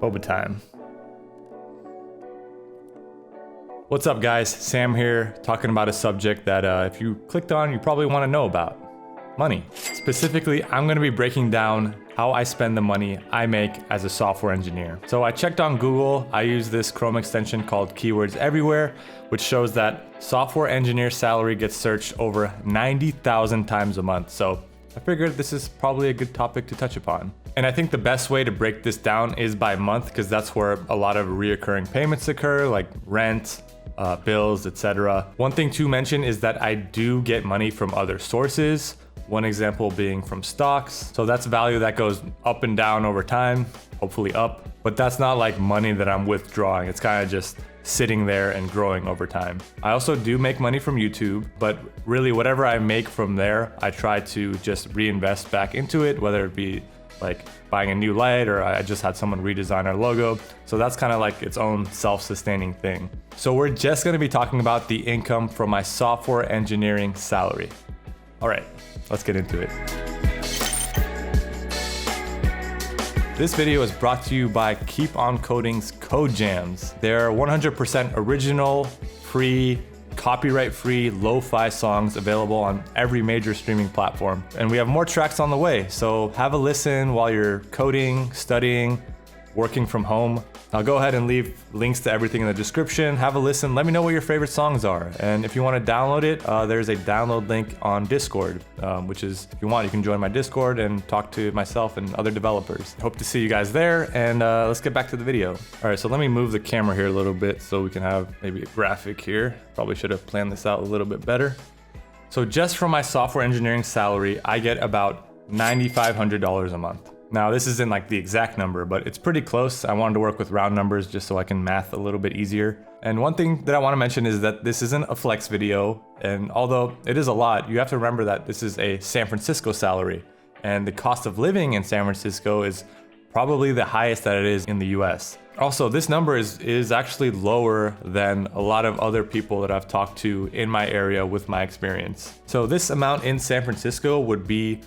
Boba time. What's up, guys? Sam here, talking about a subject that if you clicked on, you probably want to know about. Money. Specifically, I'm going to be breaking down how I spend the money I make as a software engineer. So I checked on Google. I use this Chrome extension called Keywords Everywhere, which shows that software engineer salary gets searched over 90,000 times a month. So I figured this is probably a good topic to touch upon. And I think the best way to break this down is by month, because that's where a lot of reoccurring payments occur, like rent, bills, etc. One thing to mention is that I do get money from other sources. One example being from stocks. So that's value that goes up and down over time, hopefully up. But that's not like money that I'm withdrawing. It's kind of just sitting there and growing over time. I also do make money from YouTube, but really whatever I make from there, I try to just reinvest back into it, whether it be like buying a new light or I just had someone redesign our logo. So that's kind of like its own self-sustaining thing. So we're just gonna be talking about the income from my software engineering salary. All right, let's get into it. This video is brought to you by Keep On Coding's CodeJams. They're 100% original, free, copyright-free, lo-fi songs available on every major streaming platform. And we have more tracks on the way, so have a listen while you're coding, studying, working from home. I'll go ahead and leave links to everything in the description. Have a listen. Let me know what your favorite songs are. And if you want to download it, there's a download link on Discord, which is, if you want, you can join my Discord and talk to myself and other developers. Hope to see you guys there, and let's get back to the video. All right, so let me move the camera here a little bit so we can have maybe a graphic here. Probably should have planned this out a little bit better. So just from my software engineering salary, I get about $9,500 a month. Now, this isn't like the exact number, but it's pretty close. I wanted to work with round numbers just so I can math a little bit easier. And one thing that I want to mention is that this isn't a flex video. And although it is a lot, you have to remember that this is a San Francisco salary. And the cost of living in San Francisco is probably the highest that it is in the US. Also, this number is actually lower than a lot of other people that I've talked to in my area with my experience. So this amount in San Francisco would be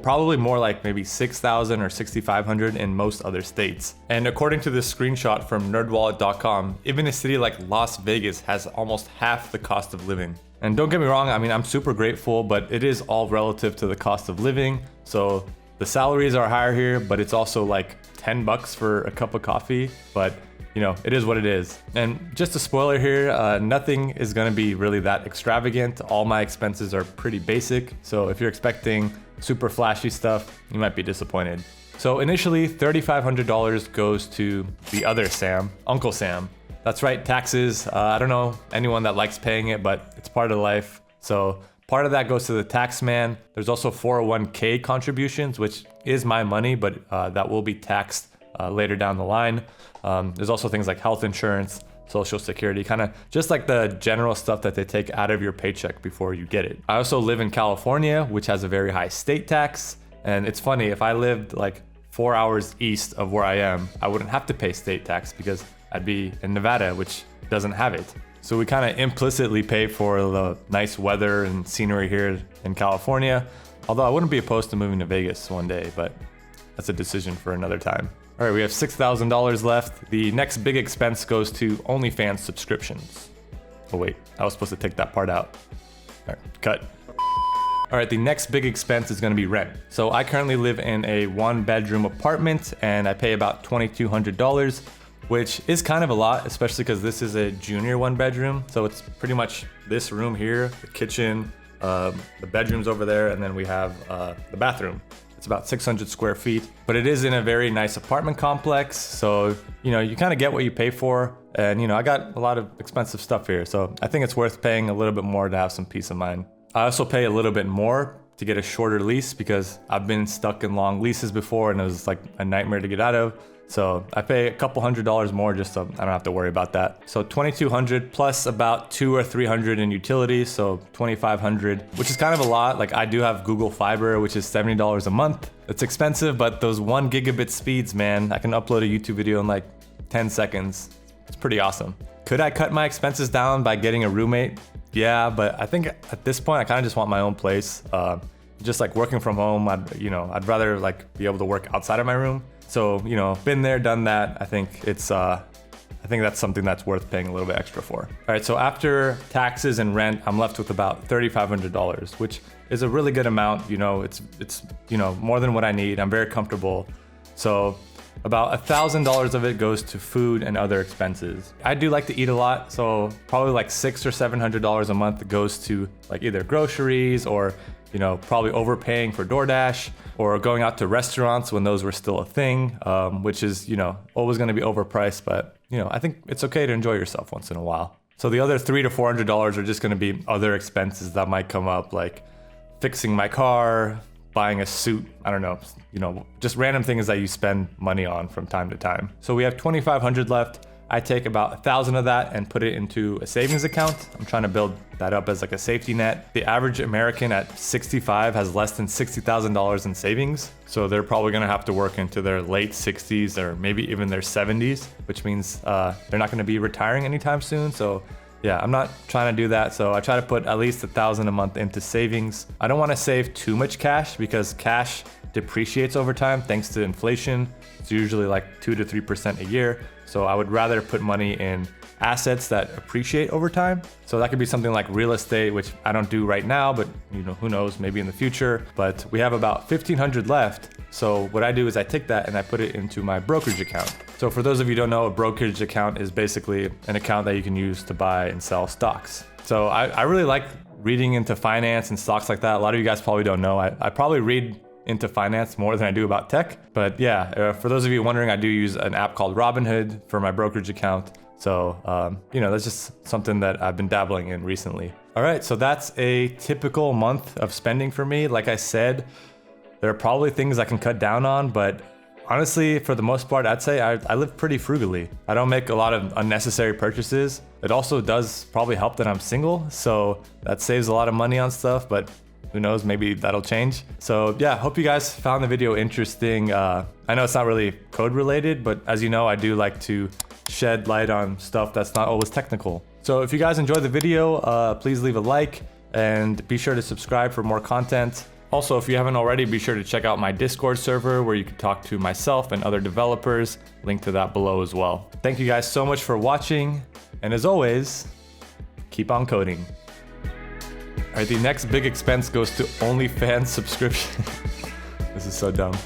probably more like maybe 6,000 or 6,500 in most other states. And according to this screenshot from nerdwallet.com, even a city like Las Vegas has almost half the cost of living. And don't get me wrong, I mean, I'm super grateful, but it is all relative to the cost of living. So the salaries are higher here, but it's also like $10 for a cup of coffee. But you know, it is what it is. And just a spoiler here, nothing is gonna be really that extravagant. All my expenses are pretty basic. So if you're expecting super flashy stuff, you might be disappointed. So initially, $3,500 goes to the other Sam, Uncle Sam. That's right, taxes. I don't know anyone that likes paying it, but it's part of life. So part of that goes to the tax man. There's also 401k contributions, which is my money, but that will be taxed later down the line. There's also things like health insurance, Social Security, kind of just like the general stuff that they take out of your paycheck before you get it. I also live in California, which has a very high state tax. And it's funny, if I lived like 4 hours east of where I am, I wouldn't have to pay state tax because I'd be in Nevada, which doesn't have it. So we kind of implicitly pay for the nice weather and scenery here in California. Although I wouldn't be opposed to moving to Vegas one day, but that's a decision for another time. All right, we have $6,000 left. The next big expense goes to OnlyFans subscriptions. Oh wait, I was supposed to take that part out. All right, cut. All right, the next big expense is gonna be rent. So I currently live in a 1-bedroom apartment and I pay about $2,200, which is kind of a lot, especially because this is a junior 1-bedroom. So it's pretty much this room here, the kitchen, the bedrooms over there, and then we have the bathroom. It's about 600 square feet, but it is in a very nice apartment complex. So, you know, you kind of get what you pay for. And, you know, I got a lot of expensive stuff here. So I think it's worth paying a little bit more to have some peace of mind. I also pay a little bit more to get a shorter lease because I've been stuck in long leases before and it was like a nightmare to get out of. So I pay a couple $100s more just so I don't have to worry about that. So $2,200 plus about $200 or $300 in utilities, so $2,500, which is kind of a lot. Like I do have Google Fiber, which is $70 a month. It's expensive, but those 1 gigabit speeds, man, I can upload a YouTube video in like 10 seconds. It's pretty awesome. Could I cut my expenses down by getting a roommate? Yeah, but I think at this point I kind of just want my own place. Just like working from home, I'd rather like be able to work outside of my room. So, you know, been there, done that. I think that's something that's worth paying a little bit extra for. All right, so after taxes and rent, I'm left with about $3,500, which is a really good amount. You know, it's you know, more than what I need. I'm very comfortable. So about $1,000 of it goes to food and other expenses. I do like to eat a lot, so probably like $600 or $700 a month goes to like either groceries or, you know, probably overpaying for DoorDash or going out to restaurants when those were still a thing, which is, you know, always going to be overpriced, but you know, I think it's okay to enjoy yourself once in a while. So the other $300 to $400 are just going to be other expenses that might come up, like fixing my car, buying a suit, I don't know, you know, just random things that you spend money on from time to time. So we have $2,500 left. I take about 1,000 of that and put it into a savings account. I'm trying to build that up as like a safety net. The average American at 65 has less than $60,000 in savings. So they're probably gonna have to work into their late 60s or maybe even their 70s, which means they're not gonna be retiring anytime soon. So yeah, I'm not trying to do that. So I try to put at least 1,000 a month into savings. I don't want to save too much cash because cash depreciates over time thanks to inflation. It's usually like 2 to 3% a year. So I would rather put money in assets that appreciate over time. So that could be something like real estate, which I don't do right now, but you know, who knows, maybe in the future. But we have about 1,500 left. So what I do is I take that and I put it into my brokerage account. So for those of you who don't know, a brokerage account is basically an account that you can use to buy and sell stocks. So I really like reading into finance and stocks like that. A lot of you guys probably don't know. I probably read into finance more than I do about tech. But yeah, for those of you wondering, I do use an app called Robinhood for my brokerage account. So, you know, that's just something that I've been dabbling in recently. All right, so that's a typical month of spending for me. Like I said, there are probably things I can cut down on, but honestly, for the most part, I'd say I live pretty frugally. I don't make a lot of unnecessary purchases. It also does probably help that I'm single, so that saves a lot of money on stuff, but who knows, maybe that'll change. So yeah, hope you guys found the video interesting. I know it's not really code related, but as you know, I do like to shed light on stuff that's not always technical. So if you guys enjoyed the video, please leave a like and be sure to subscribe for more content. Also, if you haven't already, be sure to check out my Discord server where you can talk to myself and other developers. Link to that below as well. Thank you guys so much for watching. And as always, keep on coding. All right, the next big expense goes to OnlyFans subscription. This is so dumb.